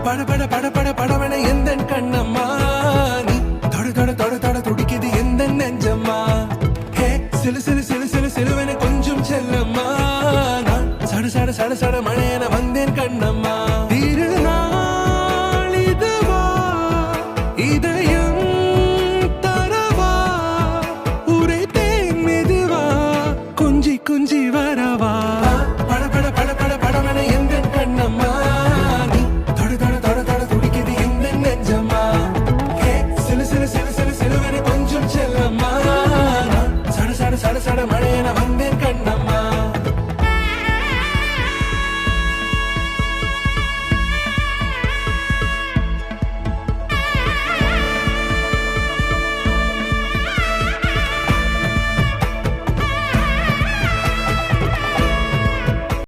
பட பட பட பட படவன எந்த கண்ணம்மா நீ தொட தொட தொட தொட துடிக்குது எந்த நெஞ்சம்மா ஹே சிலு சிலு சிலு சிலு சிலுவன கொஞ்சம் செல்லம்மா நான் சட சட சட சட மழையன வந்தேன் கண்ணம்மா திருநாள் இதுவா இதயம் தரவா உரைத்தேன் மெதுவா குஞ்சி குஞ்சி வரவா